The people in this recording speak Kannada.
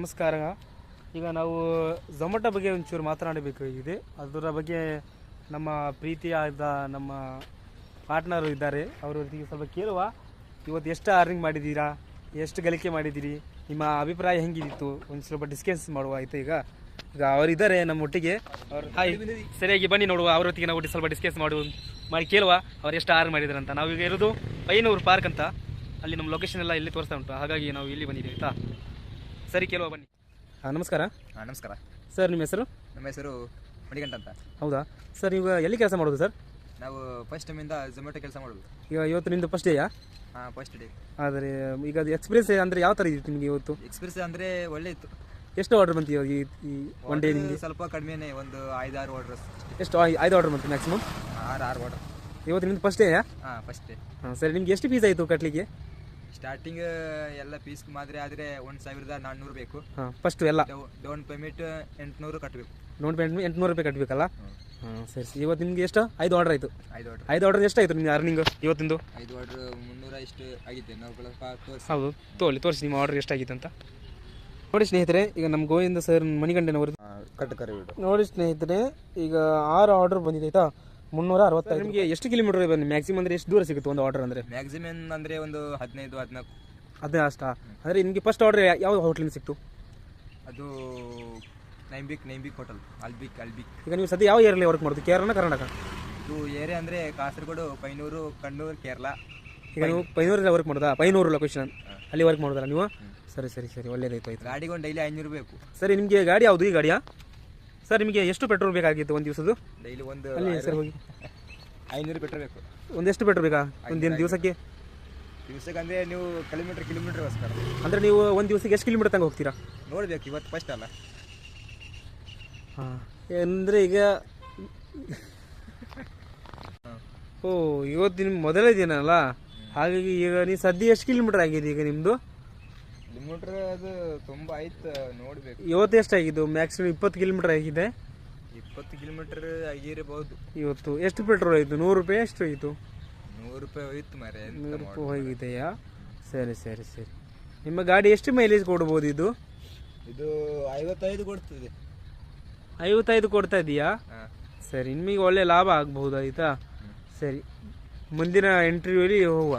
ನಮಸ್ಕಾರ. ಈಗ ನಾವು ಝೊಮ್ಯಾಟೊ ಬಗ್ಗೆ ಒಂಚೂರು ಮಾತನಾಡಬೇಕಾಗಿದೆ. ಅದರ ಬಗ್ಗೆ ನಮ್ಮ ಪ್ರೀತಿಯಾದ ನಮ್ಮ ಪಾರ್ಟ್ನರು ಇದ್ದಾರೆ, ಅವರೊಂದಿಗೆ ಸ್ವಲ್ಪ ಕೇಳುವ. ಇವತ್ತು ಎಷ್ಟು ಅರ್ನಿಂಗ್ ಮಾಡಿದ್ದೀರಾ, ಎಷ್ಟು ಗಳಿಕೆ ಮಾಡಿದ್ದೀರಿ, ನಿಮ್ಮ ಅಭಿಪ್ರಾಯ ಹೆಂಗಿತ್ತು ಒಂದು ಸ್ವಲ್ಪ ಡಿಸ್ಕಸ್ ಮಾಡುವ. ಆಯಿತು, ಈಗ ಈಗ ಅವರಿದ್ದಾರೆ ನಮ್ಮೊಟ್ಟಿಗೆ. ಅವರು ಹಾಯ್, ಸರಿಯಾಗಿ ಬನ್ನಿ ನೋಡುವ. ಅವರೊಟ್ಟಿಗೆ ನಾವು ಸ್ವಲ್ಪ ಡಿಸ್ಕಸ್ ಮಾಡಿ ಕೇಳುವ ಅವ್ರು ಎಷ್ಟು ಅರ್ನ್ ಮಾಡಿದ್ದಾರೆ ಅಂತ. ನಾವೀಗ ಇರೋದು ಪೈನೂರು ಪಾರ್ಕ್ ಅಂತ, ಅಲ್ಲಿ ನಮ್ಮ ಲೊಕೇಶನ್ ಎಲ್ಲ ಇಲ್ಲಿ ತೋರಿಸ್ತಾ ಉಂಟು, ಹಾಗಾಗಿ ನಾವು ಇಲ್ಲಿ ಬಂದಿದ್ದೀವಿ. ಆಯಿತಾ, ಸರಿ ಕೇಳುವ ಬನ್ನಿ. ನಮಸ್ಕಾರ. ನಮಸ್ಕಾರ ಸರ್, ನಿಮ್ಮ ಹೆಸರು? ನಮ್ಮ ಹೆಸರು ಮಣಿಗಂಠ ಅಂತ. ಹೌದಾ ಸರ್, ಈಗ ಎಲ್ಲಿ ಕೆಲಸ ಮಾಡೋದು ಸರ್? ನಾವು ಫಸ್ಟ್ ಟೈಮಿಂದ ಝೊಮ್ಯಾಟೊ ಕೆಲಸ ಮಾಡೋದು. ಈಗ ಇವತ್ತು ನಿಮ್ಮದು ಫಸ್ಟ್ ಡೇಯಾ? ಹಾಂ, ಫಸ್ಟ್ ಡೇ. ಆದರೆ ಈಗ ಅದು ಎಕ್ಸ್ಪೀರಿಯನ್ಸ್ ಅಂದರೆ ಯಾವ ಥರ ಇತ್ತು ನಿಮಗೆ ಇವತ್ತು? ಎಕ್ಸ್ಪೀರಿಯನ್ಸ್ ಅಂದರೆ ಒಳ್ಳೆ ಇತ್ತು. ಎಷ್ಟು ಆರ್ಡರ್ ಬಂತು ಈ ಒನ್ ಡೇ ನಿಮಗೆ? ಸ್ವಲ್ಪ ಕಡಿಮೆನೇ, ಒಂದು 5-6 ಆರ್ಡರ್ಸ್. ಎಷ್ಟು 5 ಆರ್ಡರ್ ಬಂತು ಮ್ಯಾಕ್ಸಿಮಮ್? 6 ಆರ್ಡರ್. ಇವತ್ತು ನಿಮ್ಮದು ಫಸ್ಟ್ ಡೇಯಾ? ಹಾಂ, ಫಸ್ಟ್ ಡೇ. ಹಾಂ ಸರಿ, ನಿಮ್ಗೆ ಎಷ್ಟು ಫೀಸ್ ಆಯಿತು ಕಟ್ಟಲಿಕ್ಕೆ? ಸ್ಟಾರ್ಟಿಂಗ್ ಎಲ್ಲ ಫೀಸ್ ಮಾತ್ರ ಆದರೆ 1400 ಬೇಕು. ಹಾಂ, ಫಸ್ಟು ಎಲ್ಲ ಡೌನ್ ಪೇಮೆಂಟ್ 800 ಕಟ್ಟಬೇಕು. ಡೌನ್ ಪೇಮೆಂಟ್ 800 ರೂಪಾಯಿ ಕಟ್ಟಬೇಕಲ್ಲ? ಹಾಂ ಸರಿ. ಇವತ್ತು ನಿಮಗೆ ಎಷ್ಟು 5 ಆರ್ಡರ್ ಆಯಿತು? 5 ಆರ್ಡರ್ ಎಷ್ಟಾಯಿತು ನಿಮಗೆ ಅರ್ನಿಂಗ್ ಇವತ್ತಿಂದು? 5 ಆರ್ಡರ್ 300 ಇಷ್ಟು ಆಗಿದೆ. ನಾವು ಹೌದು, ತೋರಿಸಿ ನಿಮ್ಮ ಆರ್ಡರ್ ಎಷ್ಟಾಗಿತ್ತು ಅಂತ. ನೋಡಿ ಸ್ನೇಹಿತರೆ, ಈಗ ನಮ್ಮ ಗೋವಿಂದ ಸರ್ ಮಣಿಗಂಡನವರು ನೋಡಿ ಸ್ನೇಹಿತರೆ, ಈಗ 6 ಆರ್ಡರ್ ಬಂದಿದೆ ಆಯಿತಾ, 365. ನಿಮಗೆ ಎಷ್ಟು ಕಿಲೋಮೀಟರ್ ಬಂದು ಮ್ಯಾಕ್ಸಿಮಮ್ ಅಂದರೆ ಎಷ್ಟು ದೂರ ಸಿಗುತ್ತೆ ಒಂದು ಆರ್ಡರ್ ಅಂದರೆ? ಮ್ಯಾಕ್ಸಿಮಮ್ ಅಂದರೆ ಒಂದು 15-14. ಅದೇ ಅಷ್ಟಾ? ಅಂದರೆ ನಿಮಗೆ ಫಸ್ಟ್ ಆರ್ಡರ್ ಯಾವ ಹೋಟ್ಲಿಂದ ಸಿಕ್ತು? ಅದು ನೈಂಬಿಕ್ ಹೋಟೆಲ್, ಅಲ್ಬಿಕ್. ಈಗ ನೀವು ಸದ್ಯ ಯಾವ ಏರಿಯಲ್ಲಿ ವರ್ಕ್ ಮಾಡೋದು, ಕೇರಳ ಕರ್ನಾಟಕ? ಇದು ಏರಿಯಾ ಅಂದರೆ ಕಾಸರಗೋಡು, ಪೈನೂರು, ಕಣ್ಣೂರು, ಕೇರಳ. ಈಗ ನೀವು ಪೈನೂರಲ್ಲಿ ವರ್ಕ್ ಮಾಡೋದಾ? ಪೈನೂರು ಲೊಕೇಶನ್ ಅಲ್ಲಿ ವರ್ಕ್ ಮಾಡೋದಲ್ಲ ನೀವು? ಸರಿ, ಒಳ್ಳೇದಾಯ್ತು. ಆಯ್ತು, ಗಾಡಿಗೆ ಒಂದು ಡೈಲಿ 500 ಬೇಕು. ಸರಿ, ನಿಮಗೆ ಗಾಡಿ ಯಾವುದು ಈ ಗಾಡಿಯಾ? ಸರ್, ನಿಮಗೆ ಎಷ್ಟು ಪೆಟ್ರೋಲ್ ಬೇಕಾಗಿತ್ತು ಒಂದು ದಿವಸದ್ದು? ಡೈಲಿ ಒಂದು ಅಲ್ಲಿ ಸರ್ ಹೋಗಿ 500 ಪೆಟ್ರೋಲ್ ಬೇಕು. ಒಂದೆಷ್ಟು ಪೆಟ್ರೋಲ್ ಬೇಕಾ ಒಂದು ದಿವಸಕ್ಕೆ? ಅಂದರೆ ನೀವು ಕಿಲೋಮೀಟರ್ಗೋಸ್ಕರ. ಅಂದರೆ ನೀವು ಒಂದು ದಿವಸಕ್ಕೆ ಎಷ್ಟು ಕಿಲೋಮೀಟರ್ ತನಕ ಹೋಗ್ತೀರಾ? ನೋಡಬೇಕು, ಇವತ್ತು ಫಸ್ಟ್ ಅಲ್ಲ. ಹಾಂ, ಅಂದರೆ ಈಗ ಓ, ಇವತ್ತು ನಿಮ್ಮ ಮೊದಲೇ ದಿನಲ್ಲ, ಹಾಗಾಗಿ ಈಗ ನೀವು ಸದ್ಯ ಎಷ್ಟು ಕಿಲೋಮೀಟರ್ ಆಗಿದೆ ಈಗ ನಿಮ್ಮದು? ಕಿಲೋಮೀಟರ್ ಅದು ತುಂಬ ಆಯ್ತು, ನೋಡಬೇಕು. ಇವತ್ತು ಎಷ್ಟಾಗಿದ್ದು? ಮ್ಯಾಕ್ಸಿಮಮ್ 20 ಕಿಲೋಮೀಟರ್ ಆಗಿದೆ. 20 ಕಿಲೋಮೀಟರ್ ಆಗಿರಬಹುದು. ಇವತ್ತು ಎಷ್ಟು ಪೆಟ್ರೋಲ್ ಆಯಿತು? 100 ರೂಪಾಯಿ ಎಷ್ಟು ಹೋಯಿತು? 100 ರೂಪಾಯಿ ಹೋಯ್ತು ಮಾರೆ. 100 ರೂಪಾಯಿ ಹೋಗಿದೆಯಾ? ಸರಿ. ನಿಮ್ಮ ಗಾಡಿ ಎಷ್ಟು ಮೈಲೇಜ್ ಕೊಡ್ಬೋದು ಇದು? ಇದು 55 ಕೊಡ್ತದೆ. 55 ಕೊಡ್ತಾ ಇದೆಯಾ? ಸರಿ, ನಿಮಗೆ ಒಳ್ಳೆ ಲಾಭ ಆಗ್ಬಹುದು ಆಯಿತಾ. ಸರಿ, ಮುಂದಿನ ಇಂಟರ್ವ್ಯೂಲಿ ಹೋಗುವ.